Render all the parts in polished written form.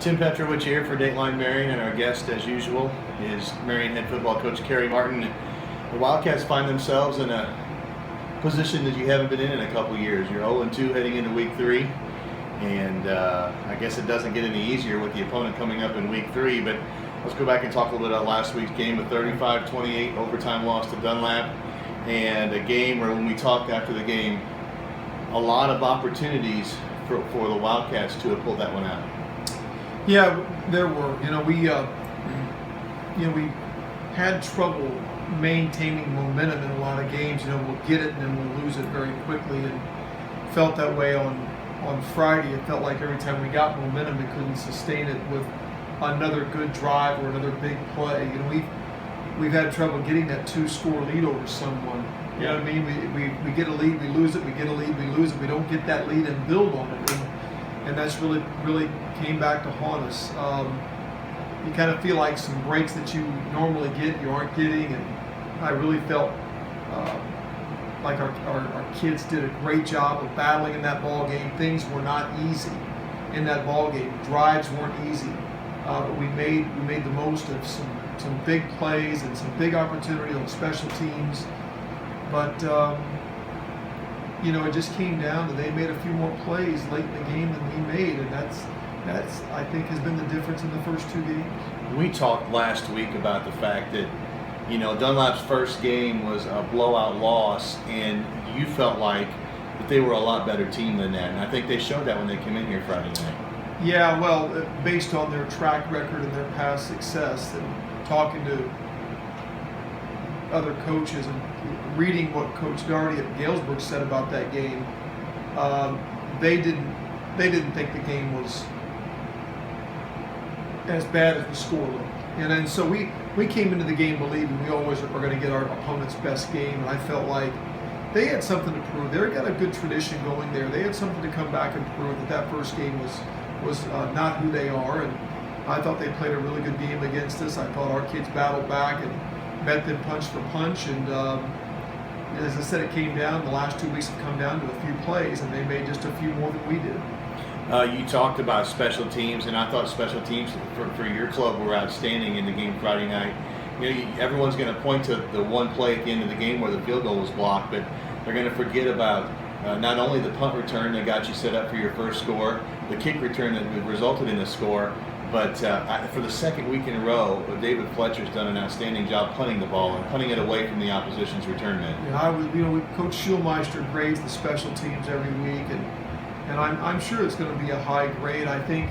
Tim Petrowich here for Dateline Marion, and our guest, as usual, is Marion head football coach Kerry Martin. The Wildcats find themselves in a position that you haven't been in a couple years. You're 0-2 heading into Week 3, and I guess it doesn't get any easier with the opponent coming up in Week 3, but let's go back and talk a little bit about last week's game, a 35-28 overtime loss to Dunlap, and a game where when we talked after the game, a lot of opportunities for the Wildcats to have pulled that one out. Yeah, there were. We had trouble maintaining momentum in a lot of games. We'll get it and then we'll lose it very quickly, and felt that way on Friday. It felt like every time we got momentum, we couldn't sustain it with another good drive or another big play. We've had trouble getting that 2-score lead over someone. You know what I mean? We get a lead, we lose it. We get a lead, we lose it. We don't get that lead and build on it. And that's really came back to haunt us. You kind of feel like some breaks that you normally get, you aren't getting. And I really felt like our kids did a great job of battling in that ball game. Things were not easy in that ball game. Drives weren't easy, but we made the most of some big plays and some big opportunity on special teams. But it just came down to they made a few more plays late in the game than we made, and that's I think has been the difference in the first two games. We talked last week about the fact that Dunlap's first game was a blowout loss, and you felt like that they were a lot better team than that, and I think they showed that when they came in here Friday night. Yeah, well, based on their track record and their past success, and talking to other coaches and reading what Coach Doherty at Galesburg said about that game, they didn't think the game was as bad as the score looked. And so we came into the game believing we always are going to get our opponent's best game, and I felt like they had something to prove. They got a good tradition going there. They had something to come back and prove that first game was not who they are, and I thought they played a really good game against us. I thought our kids battled back and met them punch for punch, and as I said, it came down. The last 2 weeks have come down to a few plays, and they made just a few more than we did. You talked about special teams, and I thought special teams for your club were outstanding in the game Friday night. Everyone's going to point to the one play at the end of the game where the field goal was blocked, but they're going to forget about not only the punt return that got you set up for your first score, the kick return that resulted in the score, but for the second week in a row, David Fletcher's done an outstanding job punting the ball and punting it away from the opposition's return men. Yeah, Coach Schulmeister grades the special teams every week, and I'm sure it's going to be a high grade. I think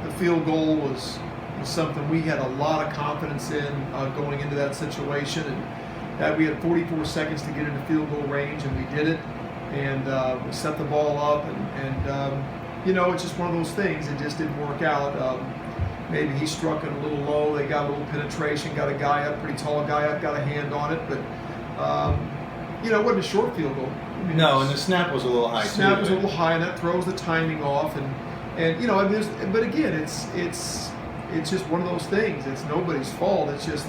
the field goal was something we had a lot of confidence in going into that situation, and that we had 44 seconds to get into field goal range, and we did it, and we set the ball up, and it's just one of those things. It just didn't work out. Maybe he struck it a little low. They got a little penetration, got a guy up, pretty tall guy up, got a hand on it, but it wasn't a short field goal. No, and the snap was a little high. Snap was a little high, and that throws the timing off. But again, it's just one of those things. It's nobody's fault. It's just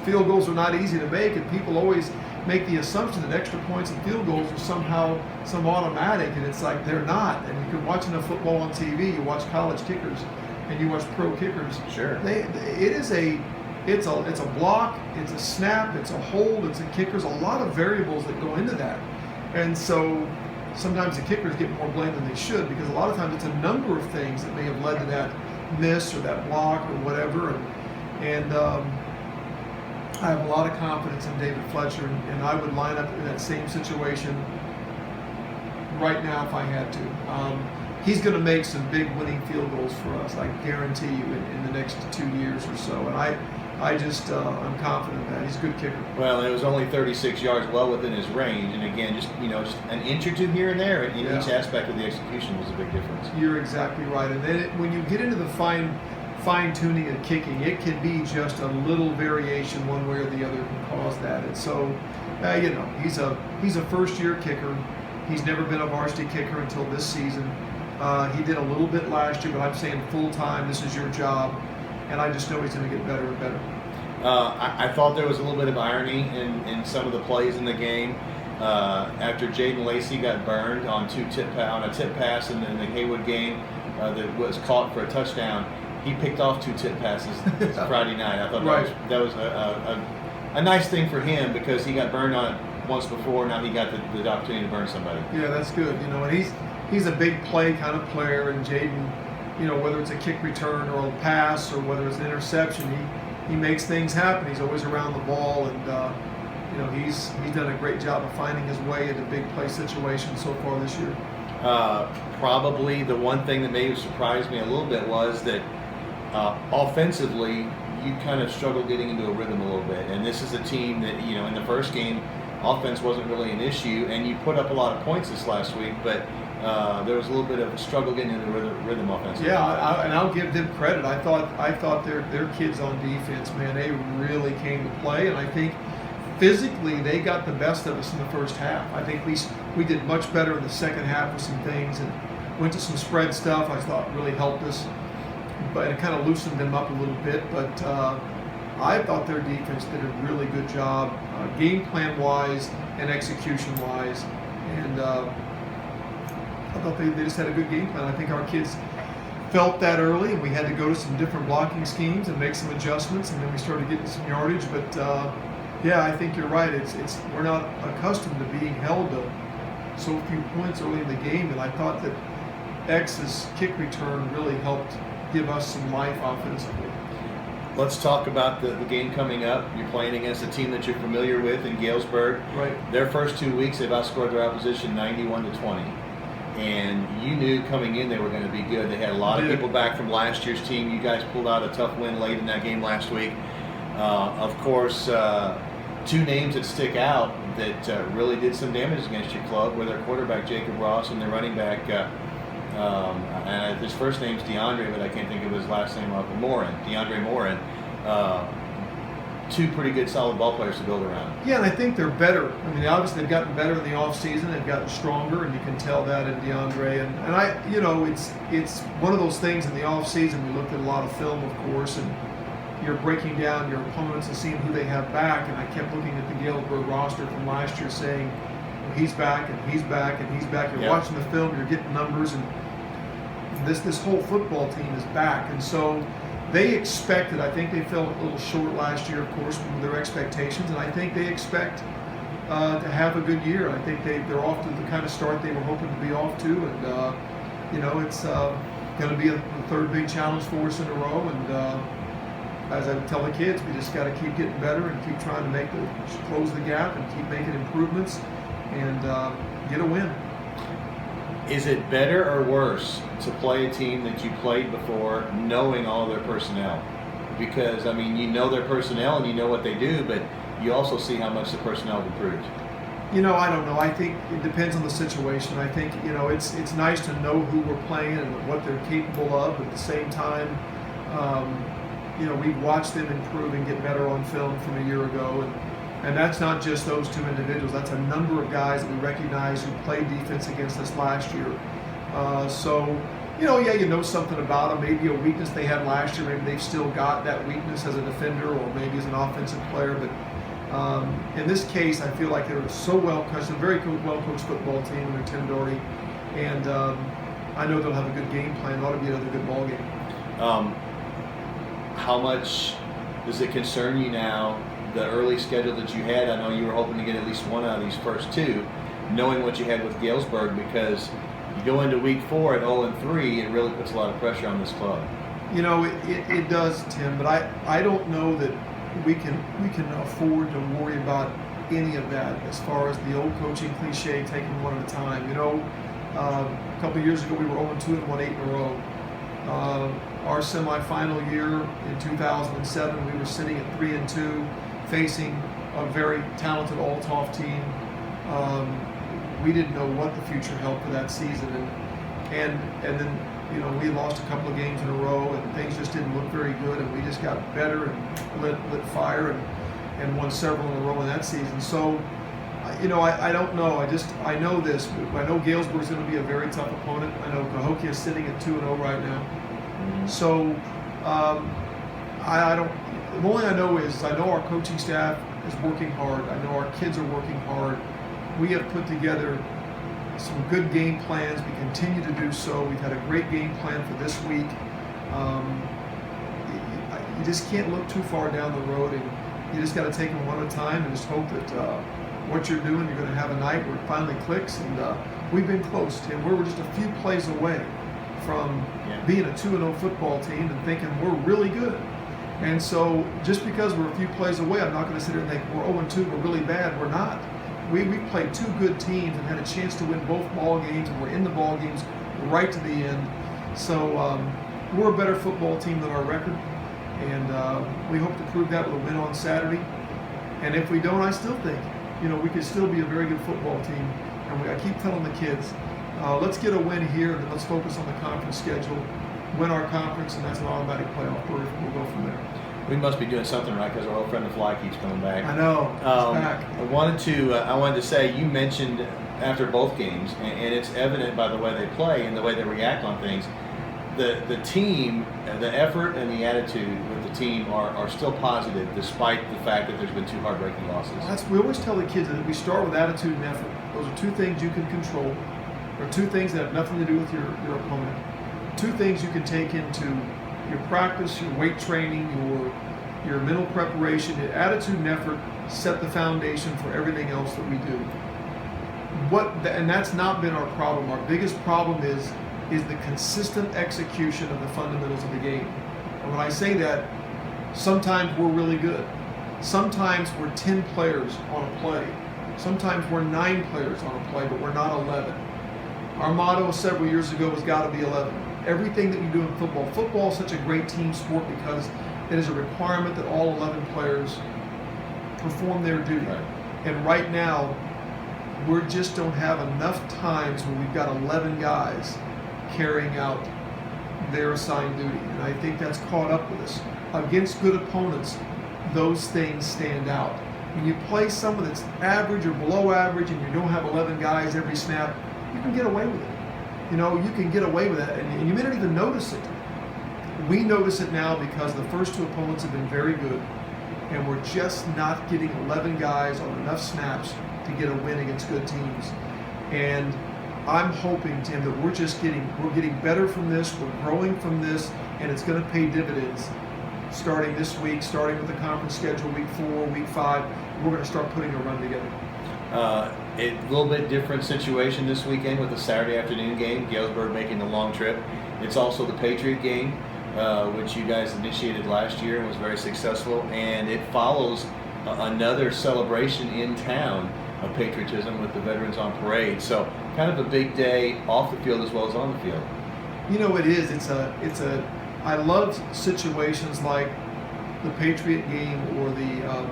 field goals are not easy to make, and people always make the assumption that extra points and field goals are somehow some automatic, and it's like they're not. And you can watch enough football on TV, you watch college kickers, and you watch pro kickers. Sure. It's a block, it's a snap, it's a hold, it's a kick. There's a lot of variables that go into that. And so sometimes the kickers get more blame than they should, because a lot of times it's a number of things that may have led to that miss or that block or whatever. And I have a lot of confidence in David Fletcher, and I would line up in that same situation right now if I had to. He's going to make some big winning field goals for us, I guarantee you, in the next 2 years or so. And I'm confident that he's a good kicker. Well, it was only 36 yards, well within his range, and again, just an inch or two here and there in each aspect of the execution was a big difference. You're exactly right. And then when you get into the fine tuning and kicking, it can be just a little variation one way or the other can cause that. And so, he's a first-year kicker. He's never been a varsity kicker until this season. He did a little bit last year, but I'm saying full-time, this is your job. And I just know he's going to get better and better. I thought there was a little bit of irony in some of the plays in the game. After Jaden Lacey got burned on a tip pass in the Haywood game, that was caught for a touchdown, he picked off 2 tip passes Friday night. I thought that was a nice thing for him because he got burned on it once before. Now he got the opportunity to burn somebody. Yeah, that's good. And he's a big play kind of player, and Jaden, whether it's a kick return or a pass or whether it's an interception, he makes things happen. He's always around the ball, and he's done a great job of finding his way into big play situations so far this year. Probably the one thing that maybe surprised me a little bit was that offensively, you kind of struggled getting into a rhythm a little bit. And this is a team that, in the first game, offense wasn't really an issue, and you put up a lot of points this last week, but there was a little bit of a struggle getting into the rhythm offensively. Yeah, and I'll give them credit. I thought their kids on defense, man, they really came to play, and I think physically they got the best of us in the first half. I think we did much better in the second half with some things, and went to some spread stuff I thought really helped us, but it kind of loosened them up a little bit. But I thought their defense did a really good job, game plan wise and execution wise, and I thought they just had a good game plan. I think our kids felt that early, and we had to go to some different blocking schemes and make some adjustments, and then we started getting some yardage. But yeah, I think you're right. It's we're not accustomed to being held to so few points early in the game, and I thought that X's kick return really helped give us some life offensively. Let's talk about the game coming up. You're playing against a team that you're familiar with in Galesburg. Right. Their first 2 weeks, they've outscored their opposition 91-20. And you knew coming in they were going to be good. They had a lot of people back from last year's team. You guys pulled out a tough win late in that game last week. Of course, 2 names that stick out that really did some damage against your club were their quarterback, Jacob Ross, and their running back, and his first name's DeAndre, but I can't think of his last name, DeAndre Morin. 2 pretty good, solid ball players to build around. Yeah, and I think they're better. I mean, obviously they've gotten better in the off season. They've gotten stronger, and you can tell that in DeAndre. And I, it's one of those things in the off season. We looked at a lot of film, of course, and you're breaking down your opponents and seeing who they have back. And I kept looking at the Galesburg roster from last year, saying, well, he's back, and he's back, and he's back. You're watching the film, you're getting numbers, and this whole football team is back. And so they expected, I think they fell a little short last year, of course, with their expectations, and I think they expect to have a good year. I think they're off to the kind of start they were hoping to be off to, and it's going to be the 3rd big challenge for us in a row. And as I tell the kids, we just got to keep getting better and keep trying to close the gap and keep making improvements and get a win. Is it better or worse to play a team that you played before knowing all their personnel? Because, I mean, you know their personnel and you know what they do, but you also see how much the personnel have improved. I don't know. I think it depends on the situation. I think, it's nice to know who we're playing and what they're capable of. But at the same time, we've watched them improve and get better on film from a year ago. And that's not just those 2 individuals. That's a number of guys that we recognize who played defense against us last year. You know something about them. Maybe a weakness they had last year. Maybe they've still got that weakness as a defender or maybe as an offensive player. But in this case, I feel like they were so well coached, a very well-coached football team under Tim Doherty. And I know they'll have a good game plan. It ought to be another good ball game. How much does it concern you now, the early schedule that you had? I know you were hoping to get at least one out of these first 2, knowing what you had with Galesburg, because you go into week 4 at 0-3, it really puts a lot of pressure on this club. It does, Tim, but I don't know that we can afford to worry about any of that as far as the old coaching cliche, taking one at a time. A couple of years ago we were 0-2 and won 8 in a row. Our semifinal year in 2007, we were sitting at 3-2, facing a very talented Althoff team. We didn't know what the future held for that season, and then we lost a couple of games in a row, and things just didn't look very good, and we just got better and lit fire and won several in a row in that season. So, I don't know. I know this. I know Galesburg's going to be a very tough opponent. I know Cahokia is sitting at 2-0 right now. Mm-hmm. So, I don't. The only I know is I know our coaching staff is working hard. I know our kids are working hard. We have put together some good game plans. We continue to do so. We've had a great game plan for this week. You just can't look too far down the road, and you just got to take them one at a time and just hope that what you're doing, you're going to have a night where it finally clicks. And we've been close, Tim. We're just a few plays away from being a 2-0 football team and thinking we're really good. And so just because we're a few plays away, I'm not going to sit here and think we're 0-2, we're really bad. We're not. We played two good teams and had a chance to win both ball games, and we're in the ball games right to the end. So we're a better football team than our record, and we hope to prove that with a win on Saturday. And if we don't, I still think, we could still be a very good football team. And I keep telling the kids, let's get a win here, and then let's focus on the conference schedule, win our conference, and that's an automatic playoff berth. We'll go from there. We must be doing something right because our old friend the Fly keeps coming back. I know. He's back. I wanted to say, you mentioned after both games, and it's evident by the way they play and the way they react on things, the team, the effort and the attitude with the team are still positive despite the fact that there's been two heartbreaking losses. We always tell the kids that we start with attitude and effort. Those are two things you can control. There are two things that have nothing to do with your opponent. Two things you can take into your practice, your weight training, your mental preparation. Your attitude and effort set the foundation for everything else that we do. And that's not been our problem. Our biggest problem is the consistent execution of the fundamentals of the game. And when I say that, sometimes we're really good. Sometimes we're 10 players on a play. Sometimes we're 9 players on a play, but we're not 11. Our motto several years ago was got to be 11. Everything that you do in football. Football is such a great team sport because it is a requirement that all 11 players perform their duty. Right. And right now, we just don't have enough times when we've got 11 guys carrying out their assigned duty. And I think that's caught up with us. Against good opponents, those things stand out. When you play someone that's average or below average and you don't have 11 guys every snap, you can get away with it. You can get away with that, and you may not even notice it. We notice it now because the first two opponents have been very good, and we're just not getting 11 guys on enough snaps to get a win against good teams. And I'm hoping, Tim, that we're getting better from this, we're growing from this, and it's going to pay dividends starting this week, starting with the conference schedule, week 4, week 5. We're going to start putting a run together. A little bit different situation this weekend with the Saturday afternoon game, Galesburg making the long trip. It's also the Patriot game, which you guys initiated last year and was very successful, and it follows another celebration in town of patriotism with the veterans on parade. So kind of a big day off the field as well as on the field. It is. I love situations like the Patriot game or the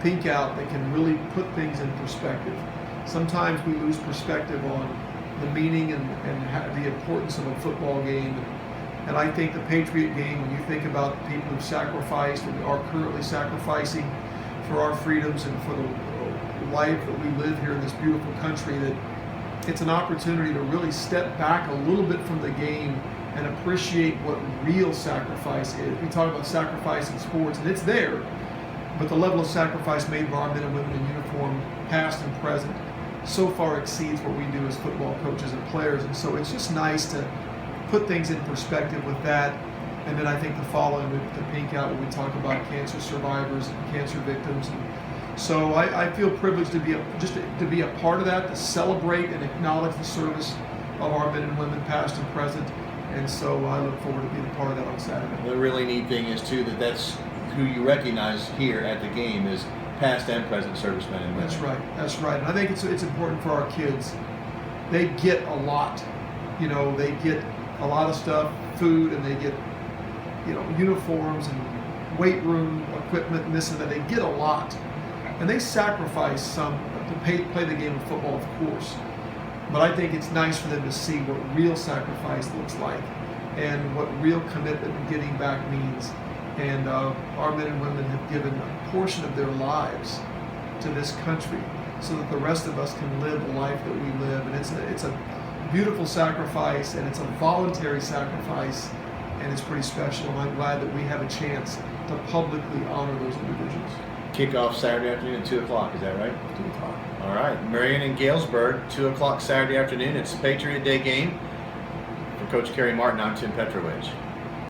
Pink Out that can really put things in perspective. Sometimes we lose perspective on the meaning and the importance of a football game. And I think the Patriot game, when you think about the people who've sacrificed and are currently sacrificing for our freedoms and for the life that we live here in this beautiful country, that it's an opportunity to really step back a little bit from the game and appreciate what real sacrifice is. We talk about sacrifice in sports, and it's there, but the level of sacrifice made by our men and women in uniform, past and present, so far exceeds what we do as football coaches and players. And so it's just nice to put things in perspective with that. And then I think the following with the Pink Out, when we talk about cancer survivors and cancer victims. And so I feel privileged to be a part of that, to celebrate and acknowledge the service of our men and women, past and present. And so I look forward to being a part of that on Saturday. The really neat thing is too that's who you recognize here at the game is past and present servicemen and women. That's right. And I think it's important for our kids. They get a lot. They get a lot of stuff, food, and they get uniforms and weight room equipment and this and that. They get a lot, and they sacrifice some to play the game of football, of course. But I think it's nice for them to see what real sacrifice looks like and what real commitment and getting back means. And our men and women have given a portion of their lives to this country so that the rest of us can live the life that we live. And it's a beautiful sacrifice, and it's a voluntary sacrifice, and it's pretty special. And I'm glad that we have a chance to publicly honor those individuals. Kickoff Saturday afternoon at 2 o'clock, is that right? 2 o'clock. All right, Marion and Galesburg, 2 o'clock Saturday afternoon. It's Patriot Day game. For Coach Kerry Martin, I'm Tim Petrowich.